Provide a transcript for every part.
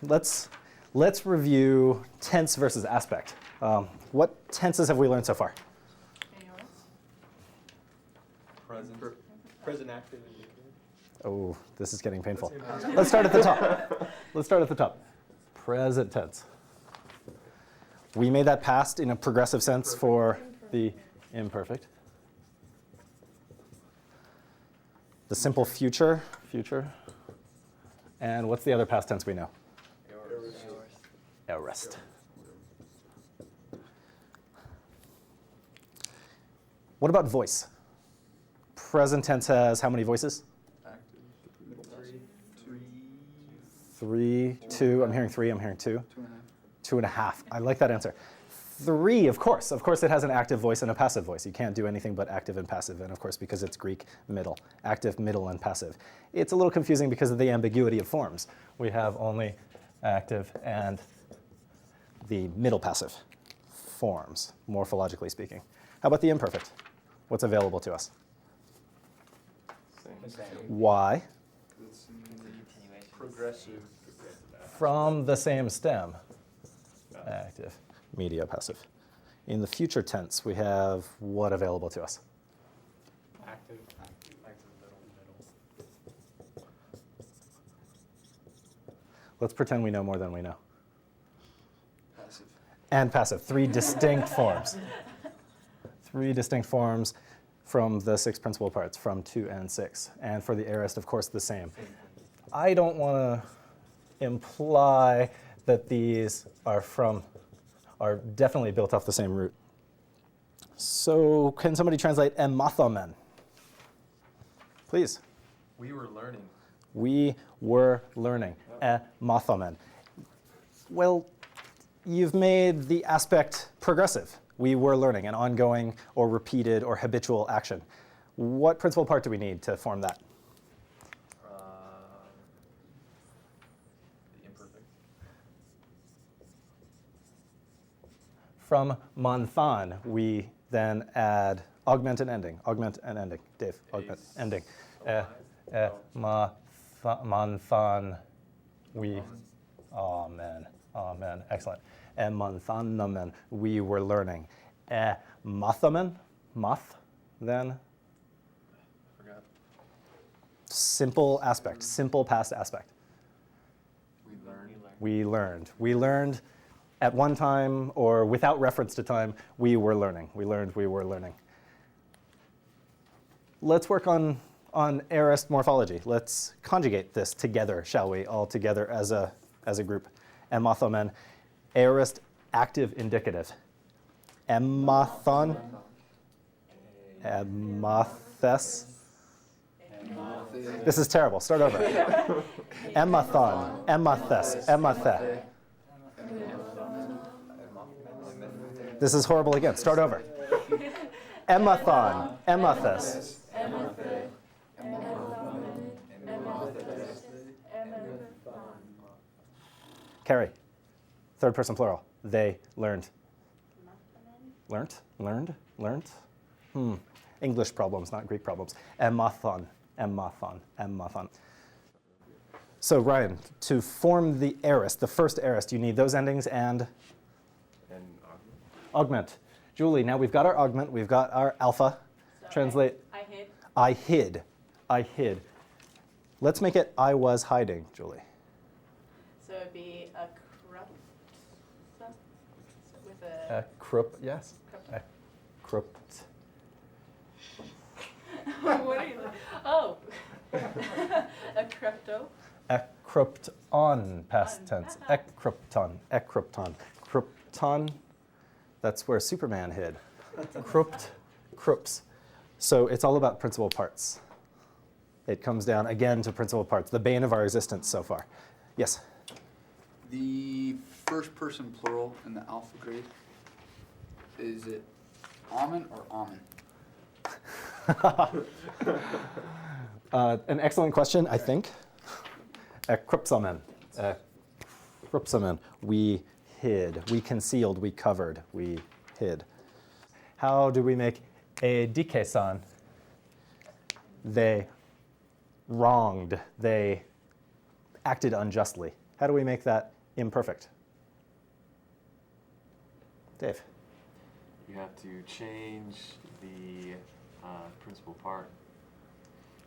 Let's review tense versus aspect. What tenses have we learned so far? Present active indicative. Oh, this is getting painful. Let's start at the top. Let's start at the top. Present tense. We made that past in a progressive sense for the imperfect. The simple future. And what's the other past tense we know? Aorist. What about voice? Present tense has how many voices? Three, two. I'm hearing three. I'm hearing two. 2.5. I like that answer. 3, of course. Of course, it has an active voice and a passive voice. You can't do anything but active and passive. And of course, because it's Greek, middle. Active, middle, and passive. It's a little confusing because of the ambiguity of forms. We have only active and the middle passive forms, morphologically speaking. How about the imperfect? What's available to us? Same. Why? Progressive. From the same stem. Active, media, passive. In the future tense, we have what available to us? Active, middle. Let's pretend we know more than we know. Passive. And passive. 3 distinct forms. 3 distinct forms from the 6 principal parts, from 2 and 6. And for the aorist, of course, the same. I don't want to imply that these are definitely built off the same root. So can somebody translate emathomen? Please. We were learning. We were learning. Emathomen. Well, you've made the aspect progressive. We were learning, an ongoing or repeated or habitual action. What principal part do we need to form that? The imperfect. From monthan, we then add augment and ending. Augment and ending. Dave, augment, ending. Monthan, we, amen, amen, excellent. Monthanemen, we were learning. Mathamen, math, then? Forgot. Simple aspect, simple past aspect. We learned. We learned at one time or without reference to time, we were learning. We learned, we were learning. Let's work on aorist morphology. Let's conjugate this together, shall we, all together as a group. Emathomen, aorist active indicative. Emathon, emathes. This is terrible. Start over. Emathon, emathes, emathe. This is horrible again. Start over. Emathon, emathes. Carrie, third person plural. They learned. Learned? English problems, not Greek problems. Emathon. So Ryan, to form the aorist, the first aorist, you need those endings and augment. Julie, now we've got our augment, we've got our alpha. So Translate. I hid. I hid. Let's make it I was hiding, Julie. So it'd be a corrupt with A crupt, yes. A crupt. What are you? Oh, a crypto. Ekrypton, past tense. Ekrypton. Krypton, that's where Superman hid. Krups. So it's all about principal parts. It comes down again to principal parts, the bane of our existence so far. Yes? The first person plural in the alpha grade, is it almond or almond? An excellent question, I think. Krypsamen. Krypsamen. We hid. We concealed. We covered. We hid. How do we make a dikesan? They wronged. They acted unjustly. How do we make that imperfect? Dave? You have to change the principal part.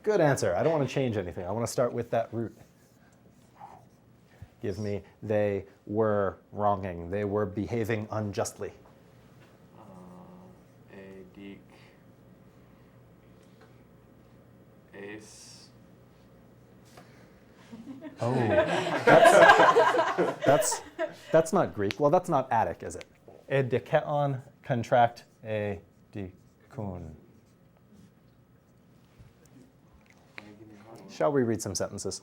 Good answer. I don't want to change anything. I want to start with that root. Give me, they were wronging. They were behaving unjustly. A geek. Ace. Oh, that's not Greek. Well, that's not Attic, is it? E dikeon contract e dikun. Shall we read some sentences?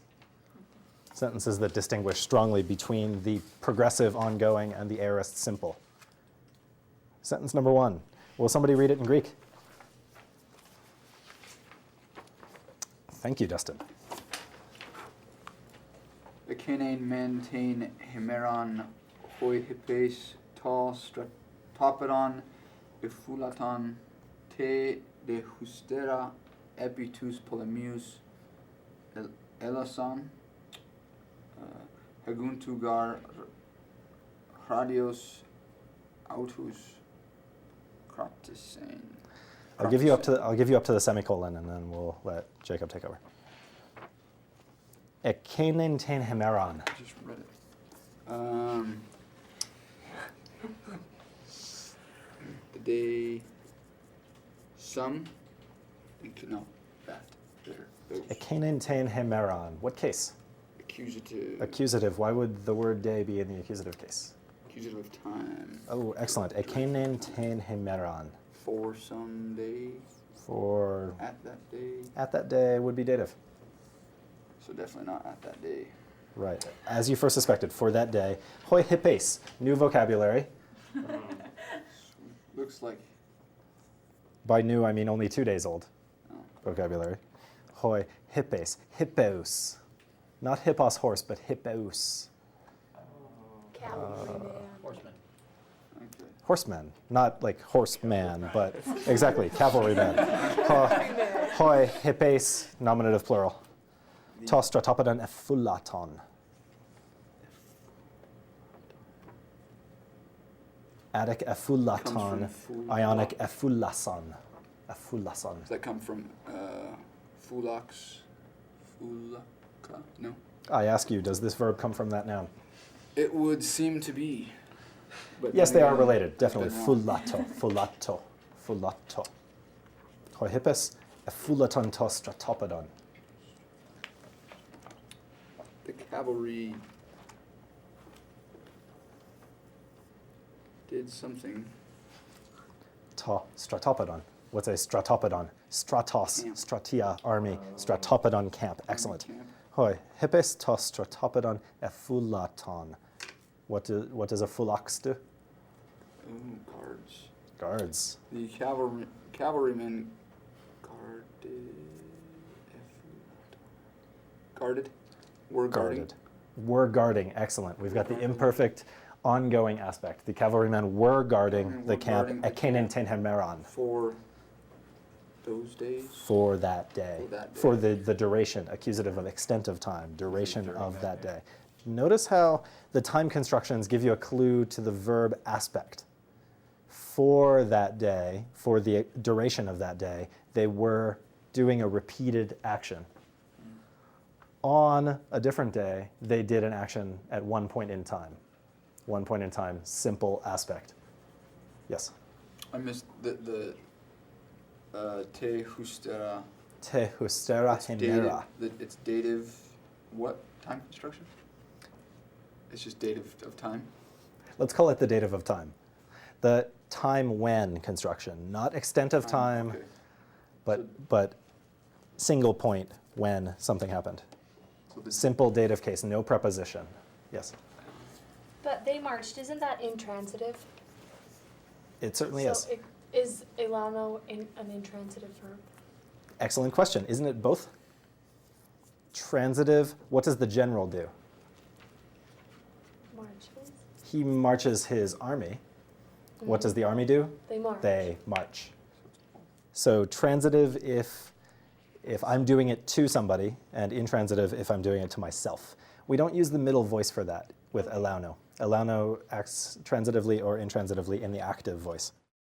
Sentences that distinguish strongly between the progressive ongoing and the aorist simple. Sentence number 1. Will somebody read it in Greek? Thank you, Dustin. Ekenen maintain hemeron hoi hippes ta stratopodon ephulaton te de hustera epitus polemius elason heguntugar radios autus cratisain. I'll give you up to the semicolon, and then we'll let Jacob take over. Ekenen ten hemeron. I just read it. They some no that there those Ekenen ten hemeron. What case? accusative Accusative. Why would the word day be in the accusative case? accusative of time Oh, excellent. Ekenen ten hemeron. for some day For at that day, at that day would be dative. so definitely not at that day. Right. As you first suspected, for that day. Hoi hippes. New vocabulary. Looks like By new, I mean only 2 days old oh, vocabulary. Hoi hippes. Hippos. Not hippos horse, but hippos. Cavalryman. Horseman. okay. Horsemen. Not like horseman, but exactly, cavalryman. Hoi hippes, nominative plural. Ta stratopodon ephulaton. Attic ephulaton. Comes from Ionic ephulason. Ephulason. Does that come from fulax? Fulaka? No. I ask you, does this verb come from that noun? It would seem to be. But Yes, they then are again, related, definitely. been wrong. Fulato, fulato, fulato. Hoi hippus, ephulaton ta stratopodon. The cavalry did something. Ta stratopodon. What's a stratopodon? Stratos, Camp. stratia, army, stratopodon, camp. Excellent. Camp. Hoi hippus ta stratopodon ephulaton. What does a phulax do? Ooh, guards. Guards. The cavalrymen guarded. Were guarding. Guarded. Were guarding. Excellent. We've got the imperfect ongoing aspect. The cavalrymen were guarding Were the camp guarding the Ekenen camp. Tenhemeron For those days. for that day. For that day. For the duration, accusative of extent of time, duration during of that that day. day. Notice how the time constructions give you a clue to the verb aspect. For that day, for the duration of that day, they were doing a repeated action. On a different day, they did an action at one point in time. One point in time, simple aspect. Yes. I missed the te hustera. Te hustera It's dative. hemera. It's dative. What time construction? It's just dative of time. Let's call it the dative of time. The time when construction, not extent of time, Okay. but single point when something happened. So the Simple dative case, no preposition. Yes, But they marched, isn't that intransitive? it certainly So is. Is elano an intransitive verb? Excellent question. Isn't it both? Transitive, what does the general do? Marches? He marches his army. What does the army do? They march. They march. So transitive if I'm doing it to somebody, and intransitive if I'm doing it to myself. We don't use the middle voice for that with Okay. elauno. Elauno acts transitively or intransitively in the active voice.